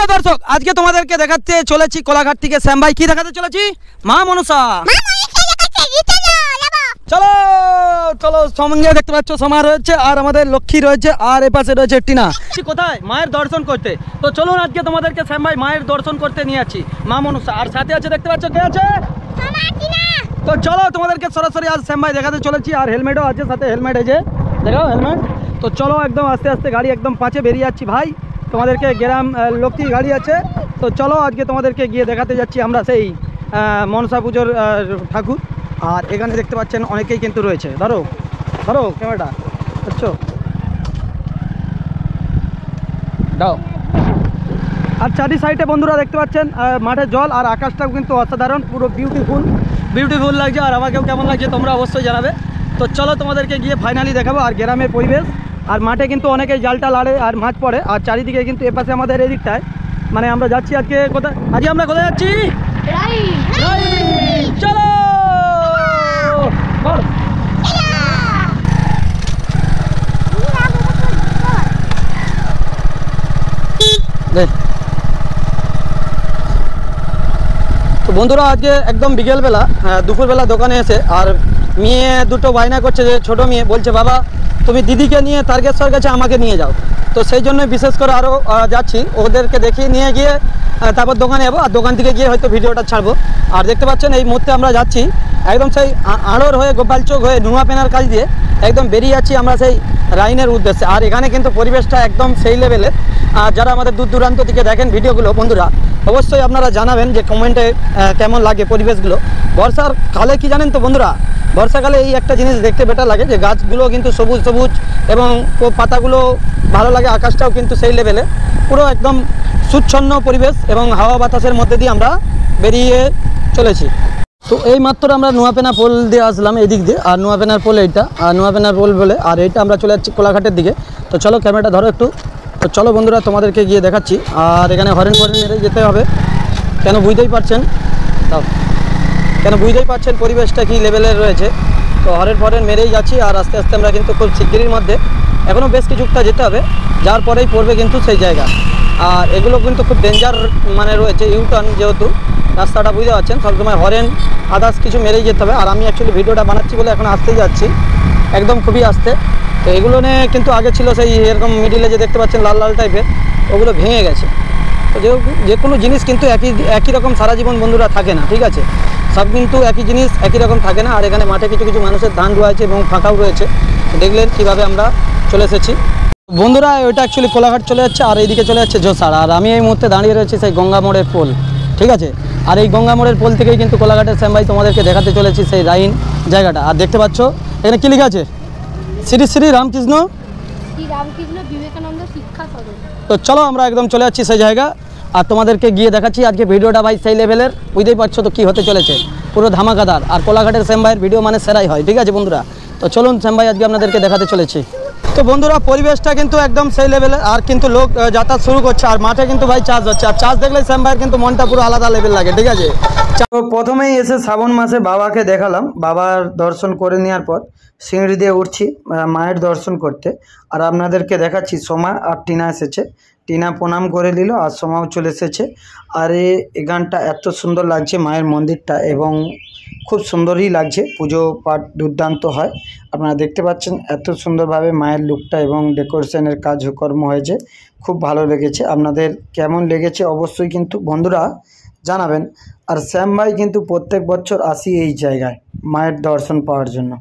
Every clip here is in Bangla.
প্রিয় দর্শক, আজকে তোমাদেরকে দেখাতে চলেছি কোলাঘাট থেকে শ্যাম ভাই। কি দেখাতে চলেছি? মা মনসা। চলো চলো, সঙ্গে দেখতে পাচ্ছ সমা রয়েছে, আর আমাদের লক্ষ্মী রয়েছে, আর এপাশে রয়েছে টিনা। কোথায়? মায়ের দর্শন করতে। তো চলুন আজকে তোমাদেরকে শ্যাম ভাই মায়ের দর্শন করতে নিয়ে যাচ্ছি, মা মনসা। আর সাথে আছে, দেখতে পাচ্ছ কে আছে? তো চলো তোমাদেরকে সরাসরি আজ শ্যাম ভাই দেখাতে চলেছি। আর হেলমেটও আছে সাথে, হেলমেট এই যে দেখাও হেলমেট। তো চলো একদম আস্তে আস্তে গাড়ি একদম পাঁচে বেরিয়ে যাচ্ছি ভাই, তোমাদেরকে গ্রাম লক্ষ্মী গাড়ি আছে। তো চলো আজকে তোমাদেরকে গিয়ে দেখাতে যাচ্ছি আমরা সেই মনসা পুজোর ঠাকুর। আর এখানে দেখতে পাচ্ছেন অনেকেই কিন্তু রয়েছে। ধরো ধরো ক্যামেরাটা, বুঝছো? দাও। আর চারি সাইডে বন্ধুরা দেখতে পাচ্ছেন মাঠের জল, আর আকাশটাও কিন্তু অসাধারণ, পুরো বিউটিফুল লাগছে। আর আমাকেও কেমন লাগছে তোমরা অবশ্যই জানাবে। তো চলো তোমাদেরকে গিয়ে ফাইনালি দেখাবো আর গ্রামের পরিবেশ। আর মাঠে কিন্তু অনেকেই জালটা লাড়ে আর মাছ পড়ে। আর চারিদিকে কিন্তু এপাশে আমাদের এদিকটায় মানে আমরা যাচ্ছি আজকে কোথায়? আজকে আমরা কোথায় যাচ্ছি? চলো তো বন্ধুরা, আজকে একদম বিকেলবেলা দুপুরবেলা দোকানে এসে আর মেয়ে দুটো বায়না করছে, যে ছোটো মেয়ে বলছে বাবা তুমি দিদিকে নিয়ে তারকেশ্বর কাছে আমাকে নিয়ে যাও। তো সেই জন্য বিশেষ করে আরও যাচ্ছি, ওদেরকে দেখিয়ে নিয়ে গিয়ে তারপর দোকানে যাবো। আর দোকান থেকে গিয়ে হয়তো ভিডিওটা ছাড়বো। আর দেখতে পাচ্ছেন এই মুহূর্তে আমরা যাচ্ছি একদম সেই আড়র হয়ে গোপালচোক হয়ে নুয়াপেনার কাছ দিয়ে একদম বেরিয়ে যাচ্ছি আমরা সেই রাইনের উদ্দেশ্যে। আর এখানে কিন্তু পরিবেশটা একদম সেই লেভেলের। আর যারা আমাদের দূর দূরান্ত থেকে দেখেন ভিডিওগুলো বন্ধুরা, অবশ্যই আপনারা জানাবেন যে কমেন্টে কেমন লাগে পরিবেশগুলো। বর্ষার কালে কি জানেন তো বন্ধুরা, বর্ষাকালে এই একটা জিনিস দেখতে বেটার লাগে যে গাছগুলো কিন্তু সবুজ সবুজ এবং পাতাগুলো ভালো লাগে, আকাশটাও কিন্তু সেই লেভেলে, পুরো একদম সুচ্ছন্ন পরিবেশ এবং হাওয়া বাতাসের মধ্যে দিয়ে আমরা বেরিয়ে চলেছি। তো এই মাত্র আমরা নুয়াপেনা পোল দিয়ে আসলাম এদিক দিয়ে। আর নুয়াপেনার পোল এইটা, আর নুয়াপেনার পোল বলে, আর এইটা আমরা চলে যাচ্ছি কোলাঘাটের দিকে। তো চলো ক্যামেরাটা ধরো একটু। তো চলো বন্ধুরা তোমাদেরকে গিয়ে দেখাচ্ছি। আর এখানে হরেন মেরে যেতে হবে, কেন বুঝতেই পারছেন পরিবেশটা কী লেভেলের রয়েছে। তো হরেন মেরেই যাচ্ছি। আর আস্তে আস্তে আমরা কিন্তু খুব শিগগিরির মধ্যে, এখনও বেশ কিছুটা যেতে হবে, যার পরেই পড়বে কিন্তু সেই জায়গা। আর এগুলো কিন্তু খুব ডেঞ্জার মানে রয়েছে, ইউটার্ন যেহেতু রাস্তাটা বুঝতে পারছেন, সবসময় হরেন আদার্স কিছু মেরেই যেতে হবে। আর আমি অ্যাকচুয়ালি ভিডিওটা বানাচ্ছি বলে এখন আসতেই যাচ্ছি একদম খুবই আস্তে। তো এগুলো নিয়ে কিন্তু আগে ছিল সেই এরকম মিডিলে যে দেখতে পাচ্ছেন লাল লাল টাইপের, ওগুলো ভেঙে গেছে। তো যে কোনো জিনিস কিন্তু একই রকম সারা জীবন বন্ধুরা থাকে না, ঠিক আছে? সব কিন্তু একই জিনিস একই রকম থাকে না। আর এখানে মাঠে কিছু মানুষের ধান রয়েছে এবং ফাঁকাও রয়েছে, দেখলেন কীভাবে আমরা চলে এসেছি বন্ধুরা। ওইটা অ্যাকচুয়ালি কোলাঘাট চলে যাচ্ছে, আর এইদিকে চলে যাচ্ছে জোসার। আর আমি এই মুহূর্তে দাঁড়িয়ে রয়েছি সেই গঙ্গা মোড়ের পোল, ঠিক আছে? আর এই গঙ্গা মোড়ের পোল থেকেই কিন্তু কোলাঘাটের শ্যাম ভাই তোমাদেরকে দেখাতে চলেছি সেই রাইন জায়গাটা। আর দেখতে পাচ্ছ এখানে কী লেখা আছে? শ্রী রামকৃষ্ণ বিবেকানন্দ শিক্ষা সদন। তো চলো আমরা একদম চলে যাচ্ছি সেই জায়গা, আর তোমাদেরকে গিয়ে দেখাচ্ছি আজকে ভিডিওটা ভাই সেই লেভেলের, বুঝতেই পারছো তো কী হতে চলেছে, পুরো ধামাকাদার। আর কোলাঘাটের শ্যাম ভাইয়ের ভিডিও মানে সেরাই হয়, ঠিক আছে বন্ধুরা? তো চলুন শ্যাম ভাই আজকে আপনাদেরকে দেখাতে চলেছি। তো বন্ধুরা পরিবেশটা কিন্তু একদম সেই লেভেলে। আর কিন্তু লোক যাতায়াত শুরু করছে, আর মাঠে কিন্তু ভাই চাষ হচ্ছে। আর চাষ দেখলে শ্যাম ভাইয়ের কিন্তু মনটা পুরো আলাদা লেভেল লাগে, ঠিক আছে? তো প্রথমেই এসে শ্রাবণ মাসে বাবাকে দেখালাম, বাবার দর্শন করে নেওয়ার পর সিঁড়ি দিয়ে উঠছি মায়ের দর্শন করতে। আর আপনাদেরকে দেখাচ্ছি সোমা আর টিনা এসেছে, টিনা প্রণাম করে নিল আর সোমাও চলে এসেছে। আর এই গানটা এত সুন্দর লাগছে মায়ের মন্দিরটা, এবং খুব সুন্দরই লাগছে, পুজো পাঠ দুর্দান্ত হয়। আপনারা দেখতে পাচ্ছেন এত সুন্দরভাবে মায়ের লুকটা এবং ডেকোরেশনের কাজকর্ম হয়েছে, খুব ভালো লেগেছে। আপনাদের কেমন লেগেছে অবশ্যই কিন্তু বন্ধুরা জানাবেন। আর শ্যাম ভাই কিন্তু প্রত্যেক বছর আসি এই জায়গায় মায়ের দর্শন পাওয়ার জন্য।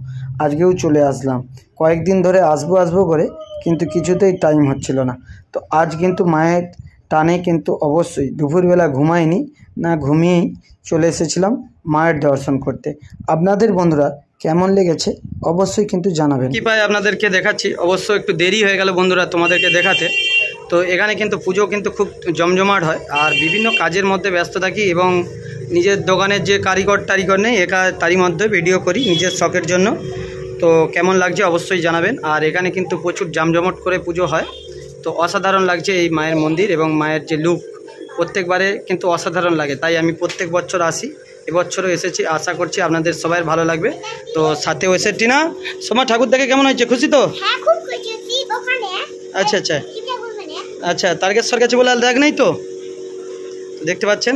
আজকেও চলে আসলাম, কয়েকদিন ধরে আসবো করে কিন্তু কিছুতেই টাইম হচ্ছিল না। তো আজ কিন্তু মায়ের টানে কিন্তু অবশ্যই দুপুরবেলা ঘুমাইনি, না ঘুমিয়েই চলে এসেছিলাম মায়ের দর্শন করতে। আপনাদের বন্ধুরা কেমন লেগেছে অবশ্যই কিন্তু জানাবেন। কি পাই আপনাদেরকে দেখাচ্ছি, অবশ্য একটু দেরি হয়ে গেল বন্ধুরা তোমাদেরকে দেখাতে। তো এখানে কিন্তু পুজো কিন্তু খুব জমজমাট হয়, আর বিভিন্ন কাজের মধ্যে ব্যস্ত থাকি এবং নিজের দোকানের যে কারিগর নেই তারই মধ্যে ভিডিও করি নিজের শখের জন্য। তো কেমন লাগছে অবশ্যই জানাবেন। আর এখানে কিন্তু প্রচুর জামজমট করে পুজো হয়, তো অসাধারণ লাগছে এই মায়ের মন্দির এবং মায়ের যে লুক প্রত্যেকবারে কিন্তু অসাধারণ লাগে। তাই আমি প্রত্যেক বছর আসি, এবছরও এসেছি, আশা করছি আপনাদের সবাই ভালো লাগবে। তো সাথেও এসে টিনা সোমা ঠাকুর দেখে কেমন হয়েছে, খুশি তো? আচ্ছা আচ্ছা আচ্ছা, তারকেশ্বর কাছে বলে দেখ নেই তো? দেখতে পাচ্ছেন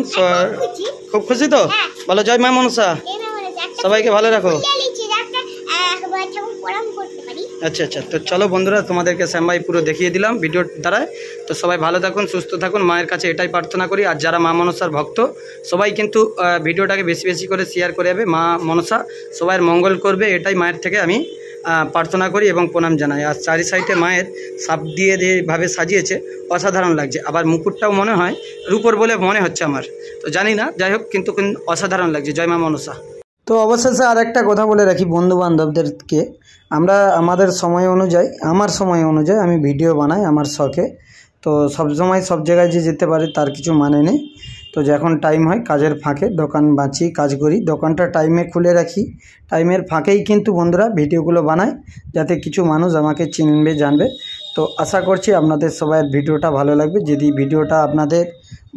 খুব খুশি তো? বলো জয় মা মনসা, সবাইকে ভালো রাখো। আচ্ছা আচ্ছা, তো চলো বন্ধুরা, তোমাদেরকে শ্যাম ভাই পুরো দেখিয়ে দিলাম ভিডিওর দ্বারায়। তো সবাই ভালো থাকুন, সুস্থ থাকুন, মায়ের কাছে এটাই প্রার্থনা করি। আর যারা মা মনসার ভক্ত সবাই কিন্তু ভিডিওটাকে বেশি বেশি করে শেয়ার করে যাবে। মা মনসা সবাইয়ের মঙ্গল করবে, এটাই মায়ের থেকে আমি প্রার্থনা করি এবং প্রণাম জানাই। আর চারি সাইডে মায়ের সাপ দিয়ে যেভাবে সাজিয়েছে অসাধারণ লাগছে। আবার মুকুটটাও মনে হয় রূপোর বলে মনে হচ্ছে আমার, তো জানি না, যাই হোক কিন্তু অসাধারণ লাগছে। জয় মা মনসা। তো অবশেষে আর একটা কথা বলে রাখি বন্ধু বান্ধবদেরকে, আমরা আমাদের সময় অনুযায়ী, আমার সময় অনুযায়ী আমি ভিডিও বানাই আমার শখে। তো সব সময় সব জায়গায় যে যেতে পারি তার কিছু মানে নেই। তো যখন টাইম হয় কাজের ফাঁকে দোকান বাঁচি, কাজ করি, দোকানটা টাইমে খুলে রাখি, টাইমের ফাঁকেই কিন্তু বন্ধুরা ভিডিওগুলো বানাই, যাতে কিছু মানুষ আমাকে চিনবে, জানবে। তো আশা করছি আপনাদের সবাইয়ের ভিডিওটা ভালো লাগবে। যদি ভিডিওটা আপনাদের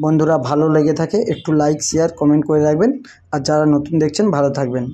বন্ধুরা ভালো লেগে থাকে একটু লাইক শেয়ার কমেন্ট করে রাখবেন। আর যারা নতুন দেখছেন ভালো থাকবেন।